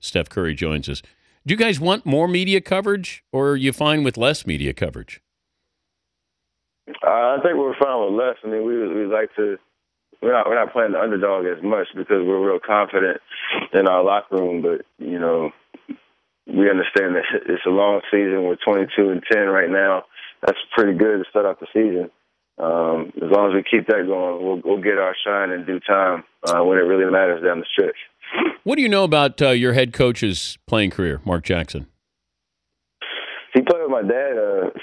Steph Curry joins us. Do you guys want more media coverage, or are you fine with less media coverage? I think we're fine with less. I mean, we like to. We're not playing the underdog as much because we're real confident in our locker room. But we understand that it's a long season. We're 22-10 right now. That's pretty good to start off the season. As long as we keep that going, we'll get our shine in due time when it really matters down the stretch. What do you know about your head coach's playing career, Mark Jackson? He played with my dad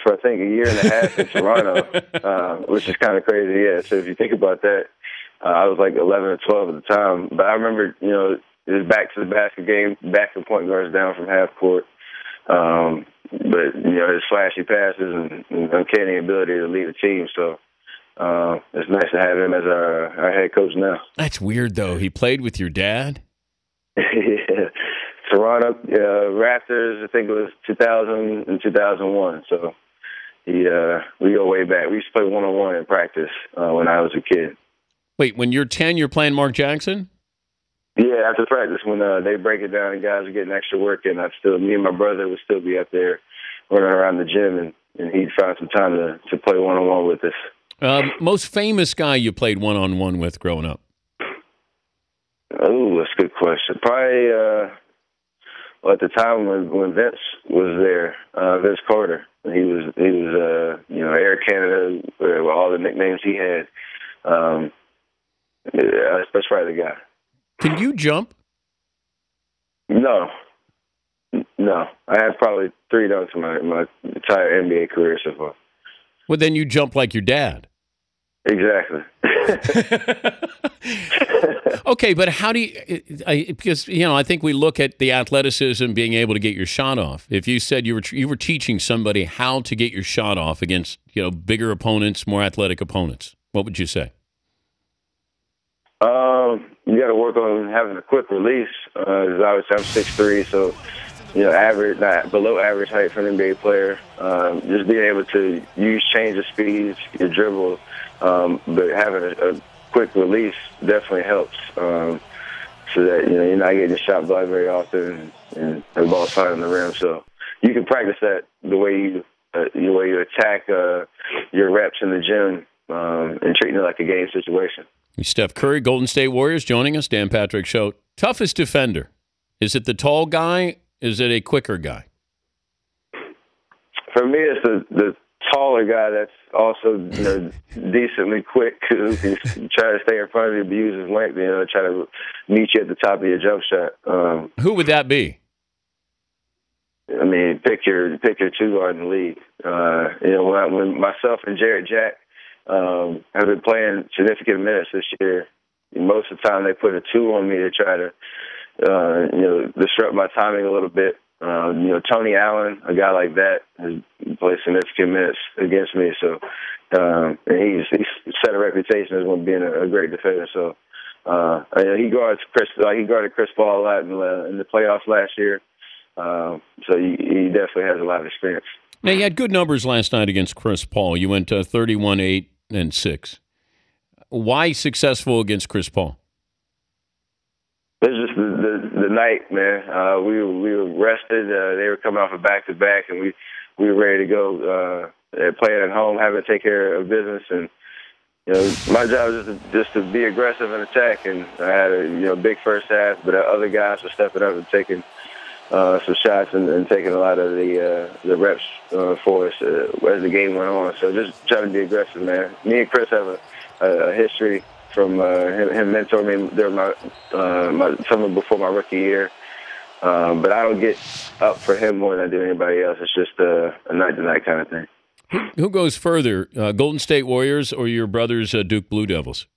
for, I think, a year and a half in Toronto, which is kind of crazy, yeah. So if you think about that, I was like 11 or 12 at the time. But I remember, it was back to the basket game, back to point guards down from half court. But, his flashy passes and uncanny ability to lead a team. So it's nice to have him as our head coach now. That's weird, though. He played with your dad? Yeah. Toronto Raptors, I think it was 2000 and 2001. So we go way back. We used to play one-on-one in practice when I was a kid. Wait, when you're 10, you're playing Mark Jackson? Yeah, after practice when they break it down and guys are getting extra work, and me and my brother would still be up there running around the gym, and he'd find some time to play one-on-one with us. Most famous guy you played one-on-one with growing up? Oh, that's a good question. Probably at the time when Vince was there, Vince Carter. He was Air Canada with all the nicknames he had. That's probably the guy. Can you jump? No. I have probably 3 dunks in my entire NBA career so far. Well, then you jump like your dad. Exactly. Okay, but how do you? Because I think we look at the athleticism, being able to get your shot off. If you said you were teaching somebody how to get your shot off against bigger opponents, more athletic opponents, what would you say? You got to work on having a quick release. Obviously, I'm 6'3", so average, not below average height for an NBA player. Just being able to use change of speeds, your dribble, but having a quick release definitely helps. So that you're not getting shot blocked very often and the ball flying in the rim. So you can practice that the way you attack your reps in the gym and treating it like a game situation. Steph Curry, Golden State Warriors, joining us. Dan Patrick Show. Toughest defender. Is it the tall guy? Is it a quicker guy? For me, it's the taller guy that's also decently quick, who can try to stay in front of you, but use his length, try to meet you at the top of your jump shot. Who would that be? I mean, pick your 2 guard in the league. When myself and Jarrett Jack have been playing significant minutes this year, most of the time they put a 2 on me to try to disrupt my timing a little bit. Tony Allen, a guy like that, has played significant minutes against me. So, and he's set a reputation as one being a great defender. So, he guarded Chris Paul a lot in the playoffs last year. So he definitely has a lot of experience. Now, you had good numbers last night against Chris Paul. You went 31-8-6. Why successful against Chris Paul? It's just the night, man. We were rested. They were coming off a back-to-back, and we were ready to go. Playing at home, having to take care of business, and my job is just to be aggressive and attack. And I had a big first half, but other guys were stepping up and taking some shots and taking a lot of the reps for us as the game went on. So just trying to be aggressive, man. Me and Chris have a history from him mentoring me during my summer before my rookie year. But I don't get up for him more than I do anybody else. It's just a night-to-night kind of thing. Who goes further, Golden State Warriors or your brother's Duke Blue Devils?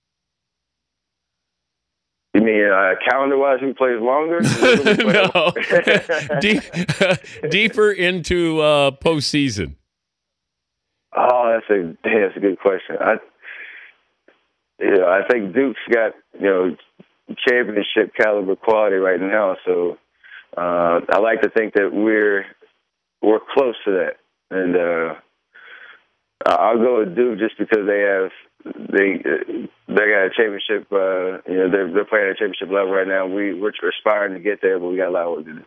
You mean calendar-wise, who plays longer? No. Deeper into postseason. Oh, that's a good question. I think Duke's got championship caliber quality right now, so I like to think that we're close to that, and I'll go with Duke just because they they got a championship. They're playing at a championship level right now. We're aspiring to get there, but we got a lot of work to do.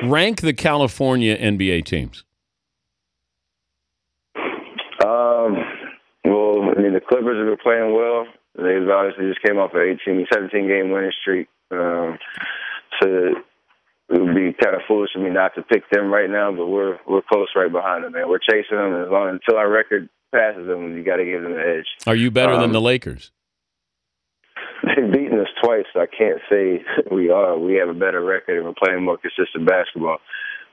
Rank the California NBA teams. Well, I mean, the Clippers have been playing well. They obviously just came off an 17-game winning streak. So it would be kind of foolish of me not to pick them right now, but we're close right behind them, man. We're chasing them until our record passes them. You got to give them the edge. Are you better than the Lakers? They've beaten us twice. So I can't say we are. We have a better record and we're playing more consistent basketball.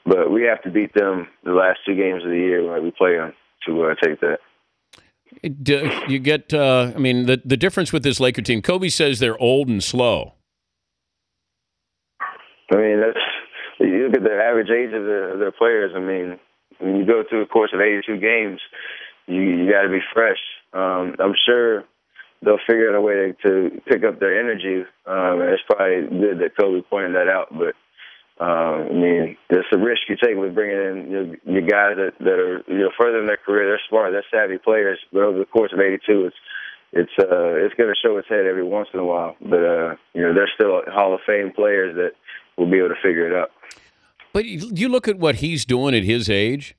But we have to beat them the last 2 games of the year when we play them to take that. You get, the difference with this Laker team, Kobe says they're old and slow. I mean, you look at the average age of their players. I mean, when you go through a course of 82 games, you got to be fresh. I'm sure they'll figure out a way to pick up their energy. It's probably good that Kobe pointed that out, but I mean, there's a risk you take with bringing in your guys that are further in their career. They're smart, they're savvy players, but over the course of 82, it's going to show its head every once in a while. But they're still Hall of Fame players that will be able to figure it out. But you look at what he's doing at his age,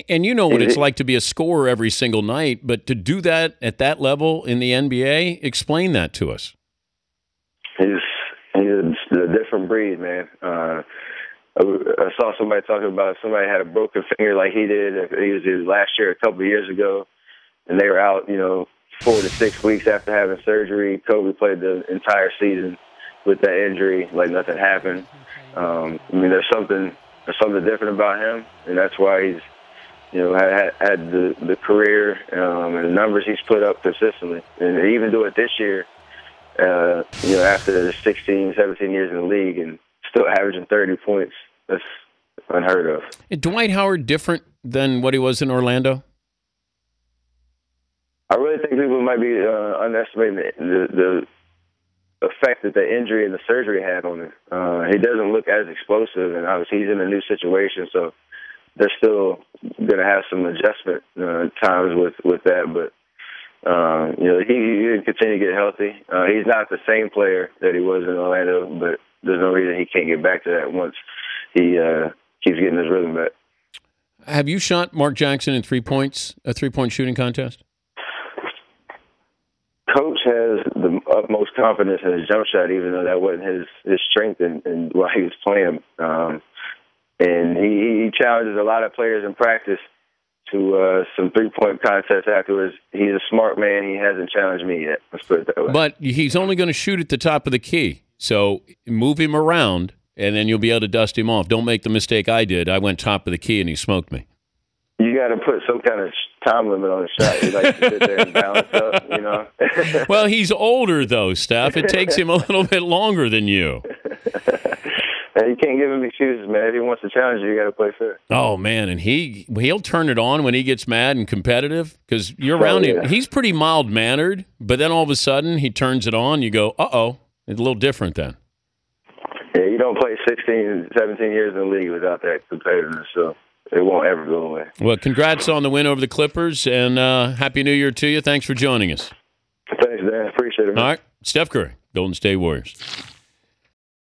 and you know what it's like to be a scorer every single night. But to do that at that level in the NBA, explain that to us. He's a different breed, man. I saw somebody talking about somebody had a broken finger like he did. He was last year, a couple of years ago, and they were out, 4 to 6 weeks after having surgery. Kobe played the entire season with that injury, like nothing happened. I mean, there's something different about him, and that's why he's, had the career and the numbers he's put up consistently, and even do it this year. After 16, 17 years in the league and still averaging 30 points, that's unheard of. Is Dwight Howard different than what he was in Orlando? I really think people might be underestimating the effect that the injury and the surgery had on him. He doesn't look as explosive, and obviously he's in a new situation, so they're still going to have some adjustment times with that, but he can continue to get healthy. He's not the same player that he was in Orlando, but there's no reason he can't get back to that once he keeps getting his rhythm back. Have you shot Mark Jackson in 3 points, a 3-point shooting contest? Coach has the utmost confidence in his jump shot, even though that wasn't his strength and while he was playing. And he challenges a lot of players in practice to some 3-point contests afterwards. He's a smart man. He hasn't challenged me yet. Let's put it that way. But he's only going to shoot at the top of the key. So move him around, and then you'll be able to dust him off. Don't make the mistake I did. I went top of the key, and he smoked me. You got to put some kind of time limit on the shot. You like to sit there and balance up, Well, he's older, though, Steph. It takes him a little bit longer than you. You can't give him excuses, man. If he wants to challenge you, you got to play fair. Oh, man, and he'll turn it on when he gets mad and competitive because you're around him. He's pretty mild-mannered, but then all of a sudden he turns it on. You go, uh-oh. It's a little different then. Yeah, you don't play 16, 17 years in the league without that competitiveness, so it won't ever go away. Well, congrats on the win over the Clippers, and Happy New Year to you. Thanks for joining us. Thanks, Dan. Appreciate it, man. All right. Steph Curry, Golden State Warriors.